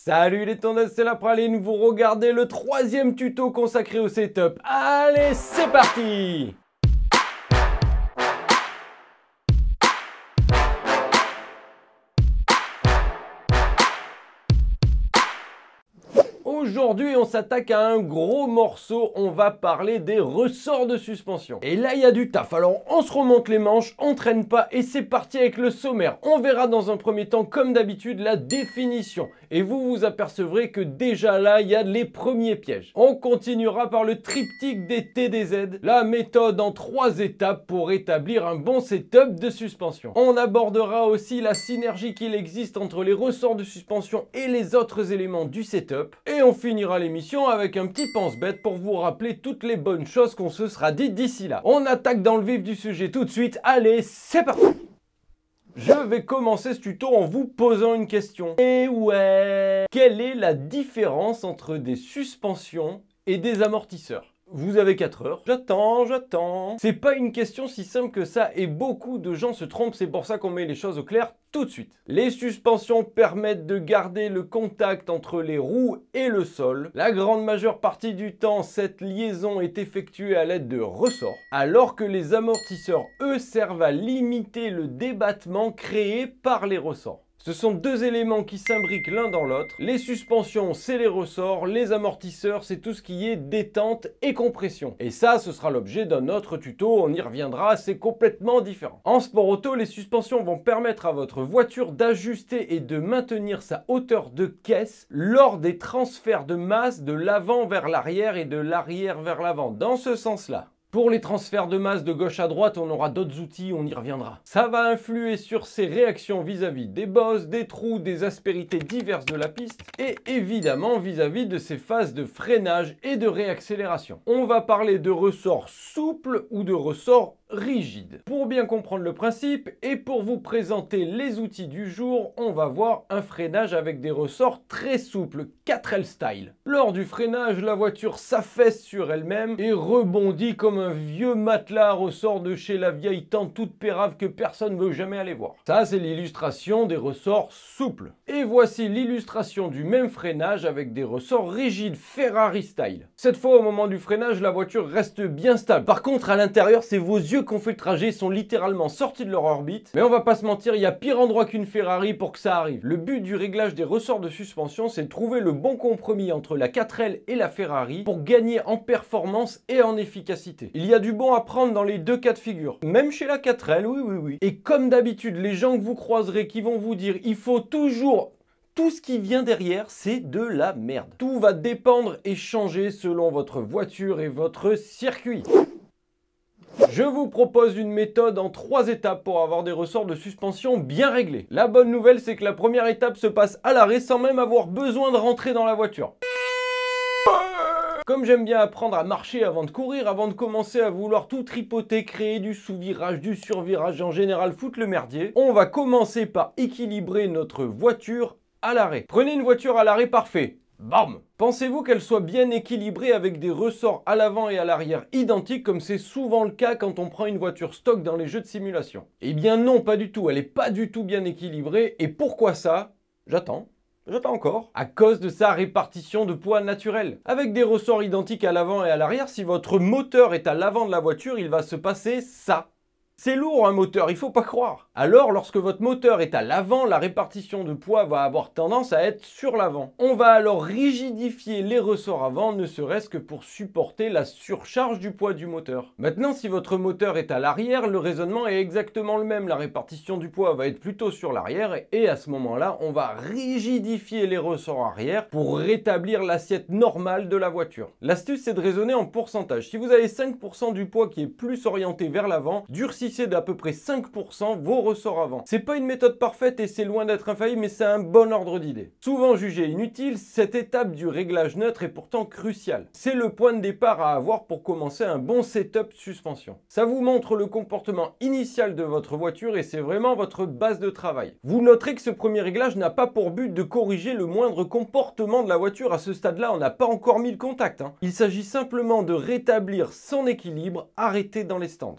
Salut les tondeuses, c'est la praline, vous regardez le troisième tuto consacré au setup. Allez, c'est parti! Aujourd'hui, on s'attaque à un gros morceau, on va parler des ressorts de suspension. Et là, il y a du taf, alors on se remonte les manches, on traîne pas et c'est parti avec le sommaire. On verra dans un premier temps, comme d'habitude, la définition. Et vous vous apercevrez que déjà là, il y a les premiers pièges. On continuera par le triptyque des TDZ, la méthode en 3 étapes pour établir un bon setup de suspension. On abordera aussi la synergie qu'il existe entre les ressorts de suspension et les autres éléments du setup. Et on finira l'émission avec un petit pense-bête pour vous rappeler toutes les bonnes choses qu'on se sera dit d'ici là. On attaque dans le vif du sujet tout de suite. Allez, c'est parti! Je vais commencer ce tuto en vous posant une question. Et ouais, quelle est la différence entre des suspensions et des amortisseurs? Vous avez 4 heures. J'attends. C'est pas une question si simple que ça et beaucoup de gens se trompent, c'est pour ça qu'on met les choses au clair tout de suite. Les suspensions permettent de garder le contact entre les roues et le sol. La grande majeure partie du temps, cette liaison est effectuée à l'aide de ressorts, alors que les amortisseurs, eux, servent à limiter le débattement créé par les ressorts. Ce sont deux éléments qui s'imbriquent l'un dans l'autre. Les suspensions, c'est les ressorts. Les amortisseurs, c'est tout ce qui est détente et compression. Et ça, ce sera l'objet d'un autre tuto. On y reviendra, c'est complètement différent. En sport auto, les suspensions vont permettre à votre voiture d'ajuster et de maintenir sa hauteur de caisse lors des transferts de masse de l'avant vers l'arrière et de l'arrière vers l'avant. Dans ce sens-là. Pour les transferts de masse de gauche à droite, on aura d'autres outils, on y reviendra. Ça va influer sur ses réactions vis-à-vis des bosses, des trous, des aspérités diverses de la piste et évidemment vis-à-vis de ses phases de freinage et de réaccélération. On va parler de ressorts souples ou de ressorts rigides. Pour bien comprendre le principe et pour vous présenter les outils du jour, on va voir un freinage avec des ressorts très souples, 4L style. Lors du freinage, la voiture s'affaisse sur elle-même et rebondit comme un vieux matelas à ressort de chez la vieille tante toute pérave que personne ne veut jamais aller voir. Ça, c'est l'illustration des ressorts souples. Et voici l'illustration du même freinage avec des ressorts rigides, Ferrari style. Cette fois, au moment du freinage, la voiture reste bien stable. Par contre, à l'intérieur, c'est vos yeux qu'on fait le trajet, sont littéralement sortis de leur orbite. Mais on va pas se mentir, il y a pire endroit qu'une Ferrari pour que ça arrive. Le but du réglage des ressorts de suspension, c'est de trouver le bon compromis entre la 4L et la Ferrari pour gagner en performance et en efficacité. Il y a du bon à prendre dans les deux cas de figure. Même chez la 4L, oui. Et comme d'habitude, les gens que vous croiserez qui vont vous dire il faut toujours... Tout ce qui vient derrière, c'est de la merde. Tout va dépendre et changer selon votre voiture et votre circuit. Je vous propose une méthode en 3 étapes pour avoir des ressorts de suspension bien réglés. La bonne nouvelle, c'est que la première étape se passe à l'arrêt sans même avoir besoin de rentrer dans la voiture. Comme j'aime bien apprendre à marcher avant de courir, avant de commencer à vouloir tout tripoter, créer du sous-virage, du survirage, en général foutre le merdier, on va commencer par équilibrer notre voiture à l'arrêt. Prenez une voiture à l'arrêt parfait. Bam! Pensez-vous qu'elle soit bien équilibrée avec des ressorts à l'avant et à l'arrière identiques comme c'est souvent le cas quand on prend une voiture stock dans les jeux de simulation? Eh bien non, pas du tout. Elle n'est pas du tout bien équilibrée. Et pourquoi ça? J'attends encore. À cause de sa répartition de poids naturelle. Avec des ressorts identiques à l'avant et à l'arrière, si votre moteur est à l'avant de la voiture, il va se passer ça. C'est lourd un moteur, il faut pas croire. Alors, lorsque votre moteur est à l'avant, la répartition de poids va avoir tendance à être sur l'avant. On va alors rigidifier les ressorts avant, ne serait-ce que pour supporter la surcharge du poids du moteur. Maintenant, si votre moteur est à l'arrière, le raisonnement est exactement le même. La répartition du poids va être plutôt sur l'arrière et à ce moment-là, on va rigidifier les ressorts arrière pour rétablir l'assiette normale de la voiture. L'astuce, c'est de raisonner en pourcentage. Si vous avez 5% du poids qui est plus orienté vers l'avant, durcissez d'à peu près 5% vos ressorts avant. C'est pas une méthode parfaite et c'est loin d'être infaillible, mais c'est un bon ordre d'idée. Souvent jugée inutile, cette étape du réglage neutre est pourtant cruciale. C'est le point de départ à avoir pour commencer un bon setup suspension. Ça vous montre le comportement initial de votre voiture et c'est vraiment votre base de travail. Vous noterez que ce premier réglage n'a pas pour but de corriger le moindre comportement de la voiture. À ce stade-là, on n'a pas encore mis le contact. Il s'agit simplement de rétablir son équilibre arrêté dans les stands.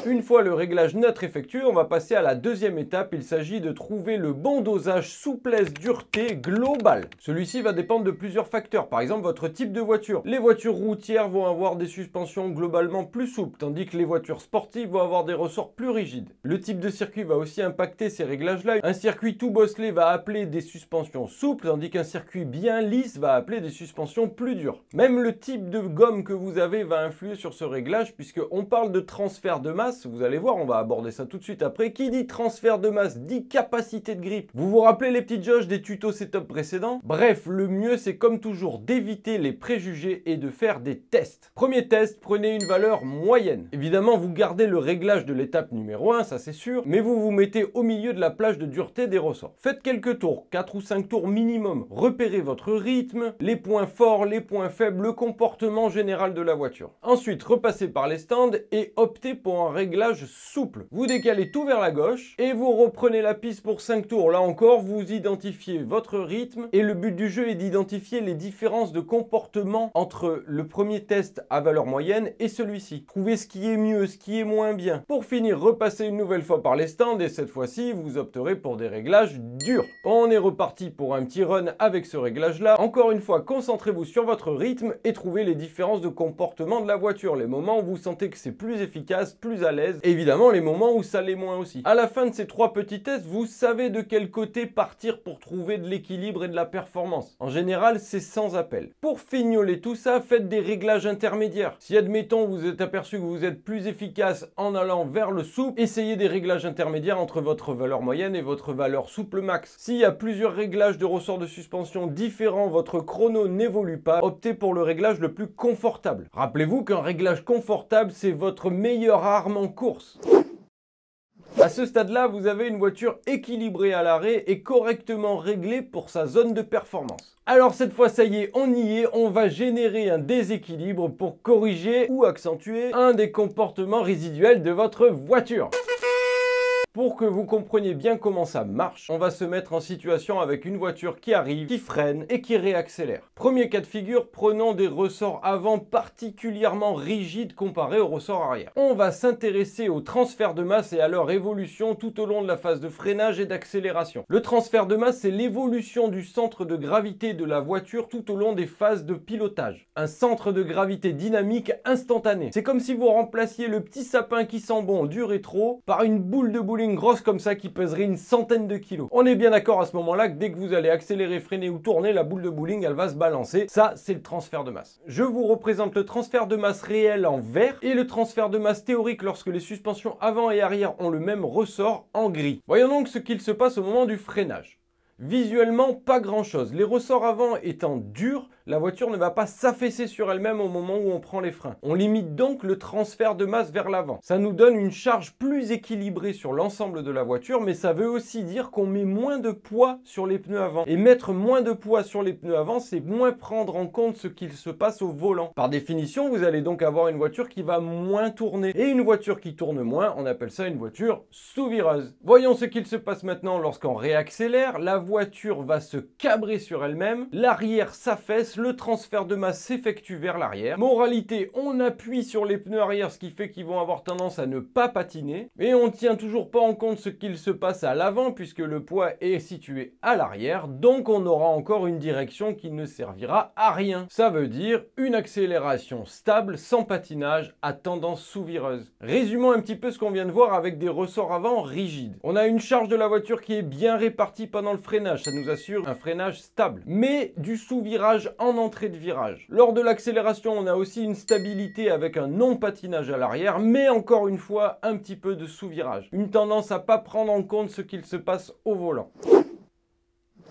Une fois le réglage neutre effectué, on va passer à la deuxième étape. Il s'agit de trouver le bon dosage souplesse dureté globale. Celui-ci va dépendre de plusieurs facteurs, par exemple votre type de voiture. Les voitures routières vont avoir des suspensions globalement plus souples, tandis que les voitures sportives vont avoir des ressorts plus rigides. Le type de circuit va aussi impacter ces réglages-là. Un circuit tout bosselé va appeler des suspensions souples, tandis qu'un circuit bien lisse va appeler des suspensions plus dures. Même le type de gomme que vous avez va influer sur ce réglage, puisqu'on parle de transfert de masse. Vous allez voir, on va aborder ça tout de suite après. Qui dit transfert de masse dit capacité de grippe. Vous vous rappelez les petites jauges des tutos setup précédents? Bref, le mieux c'est comme toujours d'éviter les préjugés et de faire des tests. Premier test, prenez une valeur moyenne. Évidemment, vous gardez le réglage de l'étape numéro 1, ça c'est sûr, mais vous vous mettez au milieu de la plage de dureté des ressorts. Faites quelques tours, 4 ou 5 tours minimum. Repérez votre rythme, les points forts, les points faibles, le comportement général de la voiture. Ensuite, repassez par les stands et optez pour un réglage souple. Vous décalez tout vers la gauche et vous reprenez la piste pour 5 tours. Là encore, vous identifiez votre rythme et le but du jeu est d'identifier les différences de comportement entre le premier test à valeur moyenne et celui-ci. Trouvez ce qui est mieux, ce qui est moins bien. Pour finir, repassez une nouvelle fois par les stands et cette fois-ci, vous opterez pour des réglages durs. On est reparti pour un petit run avec ce réglage-là. Encore une fois, concentrez-vous sur votre rythme et trouvez les différences de comportement de la voiture. Les moments où vous sentez que c'est plus efficace, plus à l'aise. Et évidemment, les moments où ça l'est moins aussi. À la fin de ces 3 petits tests, vous savez de quel côté partir pour trouver de l'équilibre et de la performance. En général, c'est sans appel. Pour fignoler tout ça, faites des réglages intermédiaires. Si admettons vous êtes aperçu que vous êtes plus efficace en allant vers le souple, essayez des réglages intermédiaires entre votre valeur moyenne et votre valeur souple max. S'il y a plusieurs réglages de ressort de suspension différents, votre chrono n'évolue pas, optez pour le réglage le plus confortable. Rappelez-vous qu'un réglage confortable, c'est votre meilleure arme en course. À ce stade-là, vous avez une voiture équilibrée à l'arrêt et correctement réglée pour sa zone de performance. Alors cette fois, ça y est, on y est, on va générer un déséquilibre pour corriger ou accentuer un des comportements résiduels de votre voiture. Pour que vous compreniez bien comment ça marche, on va se mettre en situation avec une voiture qui arrive, qui freine et qui réaccélère. Premier cas de figure, prenons des ressorts avant particulièrement rigides comparés aux ressorts arrière. On va s'intéresser au transfert de masse et à leur évolution tout au long de la phase de freinage et d'accélération. Le transfert de masse, c'est l'évolution du centre de gravité de la voiture tout au long des phases de pilotage. Un centre de gravité dynamique instantané. C'est comme si vous remplaciez le petit sapin qui sent bon du rétro par une boule de bowling grosse comme ça qui pèserait une centaine de kilos. On est bien d'accord à ce moment-là que dès que vous allez accélérer, freiner ou tourner, la boule de bowling, elle va se balancer. Ça, c'est le transfert de masse. Je vous représente le transfert de masse réel en vert et le transfert de masse théorique lorsque les suspensions avant et arrière ont le même ressort en gris. Voyons donc ce qu'il se passe au moment du freinage. Visuellement, pas grand-chose. Les ressorts avant étant durs, la voiture ne va pas s'affaisser sur elle-même au moment où on prend les freins. On limite donc le transfert de masse vers l'avant. Ça nous donne une charge plus équilibrée sur l'ensemble de la voiture, mais ça veut aussi dire qu'on met moins de poids sur les pneus avant. Et mettre moins de poids sur les pneus avant, c'est moins prendre en compte ce qu'il se passe au volant. Par définition, vous allez donc avoir une voiture qui va moins tourner. Et une voiture qui tourne moins, on appelle ça une voiture sous-vireuse. Voyons ce qu'il se passe maintenant lorsqu'on réaccélère. La voiture va se cabrer sur elle-même, l'arrière s'affaisse, le transfert de masse s'effectue vers l'arrière. Moralité, on appuie sur les pneus arrière, ce qui fait qu'ils vont avoir tendance à ne pas patiner. Mais on ne tient toujours pas en compte ce qu'il se passe à l'avant, puisque le poids est situé à l'arrière. Donc on aura encore une direction qui ne servira à rien. Ça veut dire une accélération stable, sans patinage, à tendance sous-vireuse. Résumons un petit peu ce qu'on vient de voir avec des ressorts avant rigides. On a une charge de la voiture qui est bien répartie pendant le freinage. Ça nous assure un freinage stable. Mais du sous-virage en entrée de virage. Lors de l'accélération, on a aussi une stabilité avec un non-patinage à l'arrière, mais encore une fois, un petit peu de sous-virage. Une tendance à pas prendre en compte ce qu'il se passe au volant.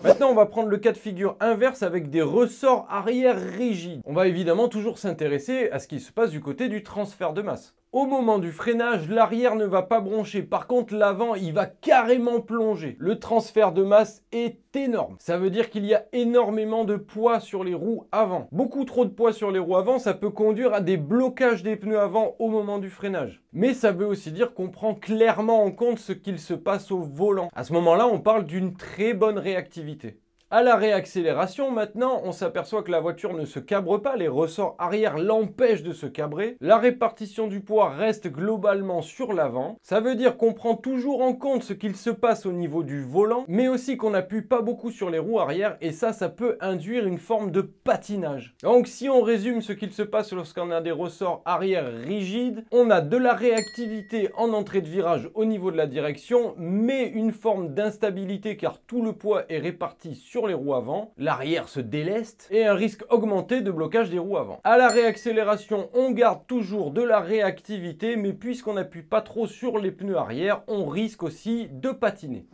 Maintenant, on va prendre le cas de figure inverse avec des ressorts arrière rigides. On va évidemment toujours s'intéresser à ce qui se passe du côté du transfert de masse. Au moment du freinage, l'arrière ne va pas broncher. Par contre, l'avant, il va carrément plonger. Le transfert de masse est énorme. Ça veut dire qu'il y a énormément de poids sur les roues avant. Beaucoup trop de poids sur les roues avant, ça peut conduire à des blocages des pneus avant au moment du freinage. Mais ça veut aussi dire qu'on prend clairement en compte ce qu'il se passe au volant. À ce moment-là, on parle d'une très bonne réactivité. À la réaccélération, maintenant, on s'aperçoit que la voiture ne se cabre pas, les ressorts arrière l'empêchent de se cabrer. La répartition du poids reste globalement sur l'avant. Ça veut dire qu'on prend toujours en compte ce qu'il se passe au niveau du volant, mais aussi qu'on n'appuie pas beaucoup sur les roues arrière, et ça peut induire une forme de patinage. Donc si on résume ce qu'il se passe lorsqu'on a des ressorts arrière rigides, on a de la réactivité en entrée de virage au niveau de la direction, mais une forme d'instabilité car tout le poids est réparti sur les roues avant, l'arrière se déleste et un risque augmenté de blocage des roues avant. À la réaccélération, on garde toujours de la réactivité, mais puisqu'on n'appuie pas trop sur les pneus arrière, on risque aussi de patiner.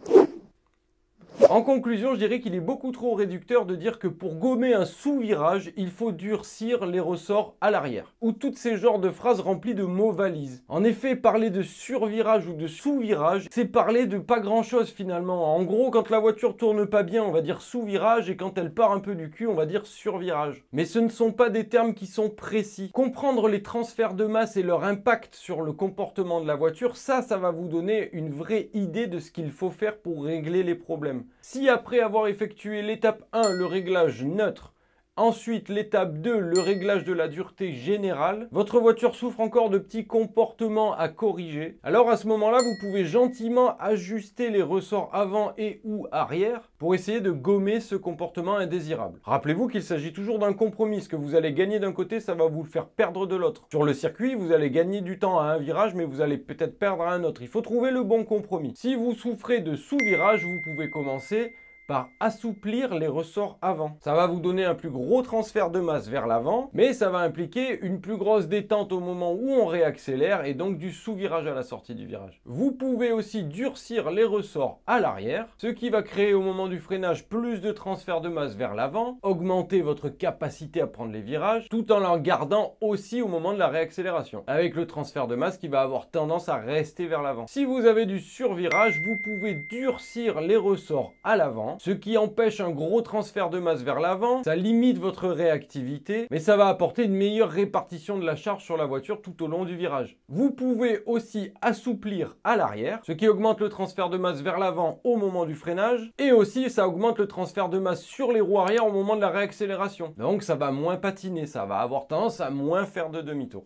En conclusion, je dirais qu'il est beaucoup trop réducteur de dire que pour gommer un sous-virage, il faut durcir les ressorts à l'arrière. Ou toutes ces genres de phrases remplies de mots valises. En effet, parler de survirage ou de sous-virage, c'est parler de pas grand-chose finalement. En gros, quand la voiture tourne pas bien, on va dire sous-virage, et quand elle part un peu du cul, on va dire survirage. Mais ce ne sont pas des termes qui sont précis. Comprendre les transferts de masse et leur impact sur le comportement de la voiture, ça va vous donner une vraie idée de ce qu'il faut faire pour régler les problèmes. Si après avoir effectué l'étape 1, le réglage neutre, ensuite l'étape 2, le réglage de la dureté générale, votre voiture souffre encore de petits comportements à corriger, alors à ce moment-là, vous pouvez gentiment ajuster les ressorts avant et ou arrière pour essayer de gommer ce comportement indésirable. Rappelez-vous qu'il s'agit toujours d'un compromis. Ce que vous allez gagner d'un côté, ça va vous le faire perdre de l'autre. Sur le circuit, vous allez gagner du temps à un virage, mais vous allez peut-être perdre à un autre. Il faut trouver le bon compromis. Si vous souffrez de sous-virage, vous pouvez commencer par assouplir les ressorts avant. Ça va vous donner un plus gros transfert de masse vers l'avant, mais ça va impliquer une plus grosse détente au moment où on réaccélère et donc du sous-virage à la sortie du virage. Vous pouvez aussi durcir les ressorts à l'arrière, ce qui va créer au moment du freinage plus de transfert de masse vers l'avant, augmenter votre capacité à prendre les virages, tout en la gardant aussi au moment de la réaccélération, avec le transfert de masse qui va avoir tendance à rester vers l'avant. Si vous avez du survirage, vous pouvez durcir les ressorts à l'avant, ce qui empêche un gros transfert de masse vers l'avant, ça limite votre réactivité, mais ça va apporter une meilleure répartition de la charge sur la voiture tout au long du virage. Vous pouvez aussi assouplir à l'arrière, ce qui augmente le transfert de masse vers l'avant au moment du freinage, et aussi ça augmente le transfert de masse sur les roues arrière au moment de la réaccélération. Donc ça va moins patiner, ça va avoir tendance à moins faire de demi-tour.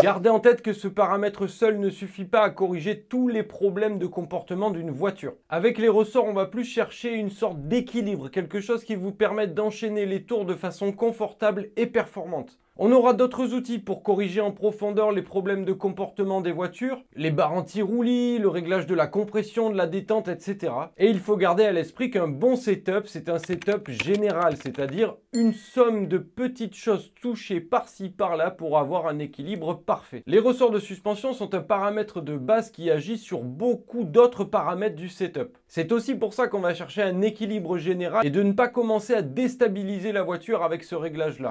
Gardez en tête que ce paramètre seul ne suffit pas à corriger tous les problèmes de comportement d'une voiture. Avec les ressorts, on va plus chercher une sorte d'équilibre, quelque chose qui vous permette d'enchaîner les tours de façon confortable et performante. On aura d'autres outils pour corriger en profondeur les problèmes de comportement des voitures, les barres anti-roulis, le réglage de la compression, de la détente, etc. Et il faut garder à l'esprit qu'un bon setup, c'est un setup général, c'est-à-dire une somme de petites choses touchées par-ci par-là pour avoir un équilibre parfait. Les ressorts de suspension sont un paramètre de base qui agit sur beaucoup d'autres paramètres du setup. C'est aussi pour ça qu'on va chercher un équilibre général et de ne pas commencer à déstabiliser la voiture avec ce réglage-là.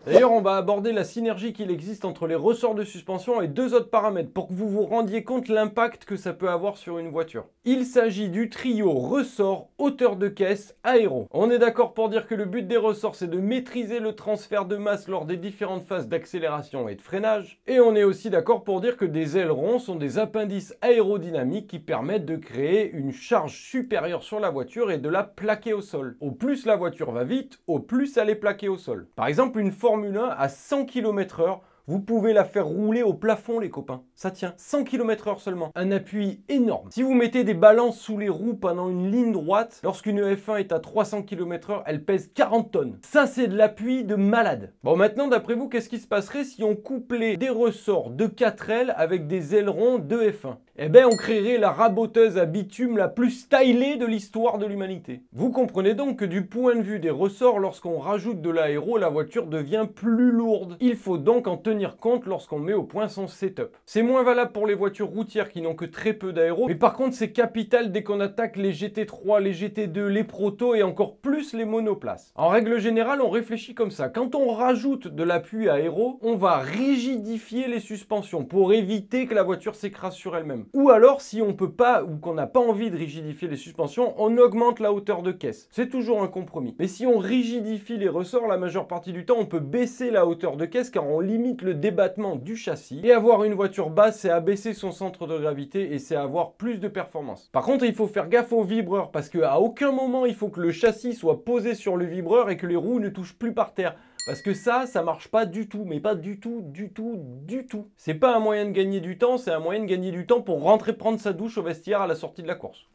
D'ailleurs, on va aborder la synergie qu'il existe entre les ressorts de suspension et deux autres paramètres pour que vous vous rendiez compte l'impact que ça peut avoir sur une voiture. Il s'agit du trio ressort, hauteur de caisse, aéro. On est d'accord pour dire que le but des ressorts, c'est de maîtriser le transfert de masse lors des différentes phases d'accélération et de freinage. Et on est aussi d'accord pour dire que des ailerons sont des appendices aérodynamiques qui permettent de créer une charge supérieure sur la voiture et de la plaquer au sol. Au plus la voiture va vite, au plus elle est plaquée au sol. Par exemple, une Formule 1 à 100 km/h, vous pouvez la faire rouler au plafond les copains. Ça tient, 100 km/h seulement. Un appui énorme. Si vous mettez des balances sous les roues pendant une ligne droite, lorsqu'une F1 est à 300 km/h, elle pèse 40 tonnes. Ça c'est de l'appui de malade. Bon maintenant d'après vous, qu'est-ce qui se passerait si on couplait des ressorts de 4L avec des ailerons de F1 ? Eh ben on créerait la raboteuse à bitume la plus stylée de l'histoire de l'humanité. Vous comprenez donc que du point de vue des ressorts, lorsqu'on rajoute de l'aéro, la voiture devient plus lourde. Il faut donc en tenir compte lorsqu'on met au point son setup. C'est moins valable pour les voitures routières qui n'ont que très peu d'aéro, mais par contre c'est capital dès qu'on attaque les GT3, les GT2, les protos et encore plus les monoplaces. En règle générale, on réfléchit comme ça. Quand on rajoute de l'appui aéro, on va rigidifier les suspensions pour éviter que la voiture s'écrase sur elle-même. maximum. Ou alors, si on peut pas ou qu'on n'a pas envie de rigidifier les suspensions, on augmente la hauteur de caisse. C'est toujours un compromis. Mais si on rigidifie les ressorts, la majeure partie du temps, on peut baisser la hauteur de caisse car on limite le débattement du châssis. Et avoir une voiture basse, c'est abaisser son centre de gravité et c'est avoir plus de performance. Par contre, il faut faire gaffe au vibreur parce qu'à aucun moment, il faut que le châssis soit posé sur le vibreur et que les roues ne touchent plus par terre. Parce que ça marche pas du tout, mais pas du tout, du tout, du tout. C'est pas un moyen de gagner du temps, c'est un moyen de gagner du temps pour rentrer prendre sa douche au vestiaire à la sortie de la course.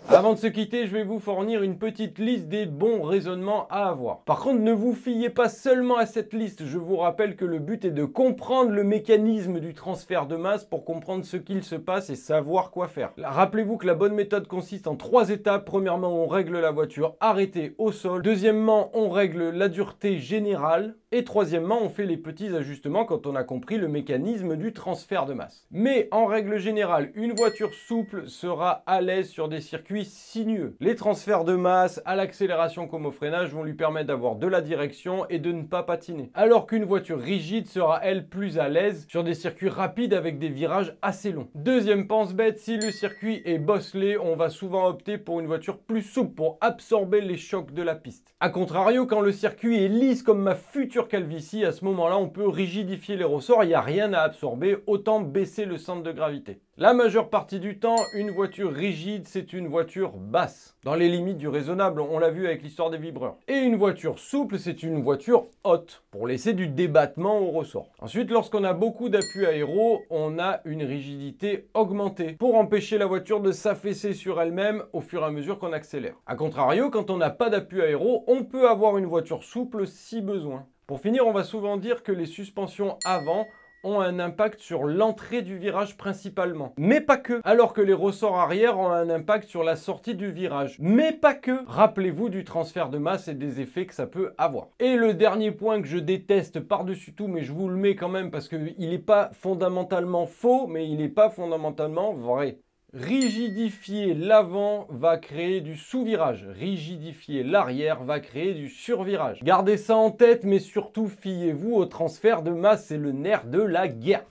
Avant de se quitter, je vais vous fournir une petite liste des bons raisonnements à avoir. Par contre, ne vous fiez pas seulement à cette liste. Je vous rappelle que le but est de comprendre le mécanisme du transfert de masse pour comprendre ce qu'il se passe et savoir quoi faire. Rappelez-vous que la bonne méthode consiste en 3 étapes. Premièrement, on règle la voiture arrêtée au sol. Deuxièmement, on règle la dureté générale. Et troisièmement, on fait les petits ajustements quand on a compris le mécanisme du transfert de masse. Mais en règle générale, une voiture souple sera à l'aise sur des circuits sinueux. Les transferts de masse à l'accélération comme au freinage vont lui permettre d'avoir de la direction et de ne pas patiner. Alors qu'une voiture rigide sera elle plus à l'aise sur des circuits rapides avec des virages assez longs. Deuxième pense-bête, si le circuit est bosselé, on va souvent opter pour une voiture plus souple pour absorber les chocs de la piste. A contrario, quand le circuit est lisse comme ma future calvitie, à ce moment-là, on peut rigidifier les ressorts, il n'y a rien à absorber, autant baisser le centre de gravité. La majeure partie du temps, une voiture rigide, c'est une voiture basse, dans les limites du raisonnable, on l'a vu avec l'histoire des vibreurs. Et une voiture souple, c'est une voiture haute, pour laisser du débattement au ressort. Ensuite, lorsqu'on a beaucoup d'appui aéro, on a une rigidité augmentée, pour empêcher la voiture de s'affaisser sur elle-même au fur et à mesure qu'on accélère. A contrario, quand on n'a pas d'appui aéro, on peut avoir une voiture souple si besoin. Pour finir, on va souvent dire que les suspensions avant ont un impact sur l'entrée du virage principalement. Mais pas que. Alors que les ressorts arrière ont un impact sur la sortie du virage. Mais pas que. Rappelez-vous du transfert de masse et des effets que ça peut avoir. Et le dernier point que je déteste par-dessus tout, mais je vous le mets quand même parce qu'il n'est pas fondamentalement faux, mais il n'est pas fondamentalement vrai. Rigidifier l'avant va créer du sous-virage. Rigidifier l'arrière va créer du survirage. Gardez ça en tête, mais surtout fiez-vous au transfert de masse, c'est le nerf de la guerre.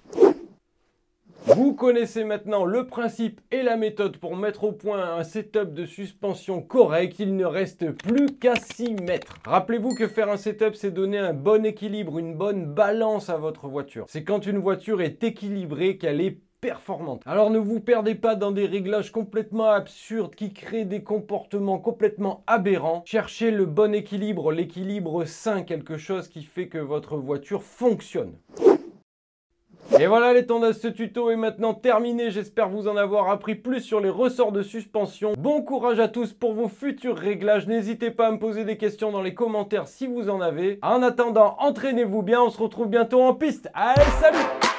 Vous connaissez maintenant le principe et la méthode pour mettre au point un setup de suspension correct. Il ne reste plus qu'à s'y mettre. Rappelez-vous que faire un setup, c'est donner un bon équilibre, une bonne balance à votre voiture. C'est quand une voiture est équilibrée qu'elle est performante. Alors ne vous perdez pas dans des réglages complètement absurdes qui créent des comportements complètement aberrants. Cherchez le bon équilibre, l'équilibre sain, quelque chose qui fait que votre voiture fonctionne. Et voilà, les tendances, ce tuto est maintenant terminé. J'espère vous en avoir appris plus sur les ressorts de suspension. Bon courage à tous pour vos futurs réglages. N'hésitez pas à me poser des questions dans les commentaires si vous en avez. En attendant, entraînez-vous bien. On se retrouve bientôt en piste. Allez, salut!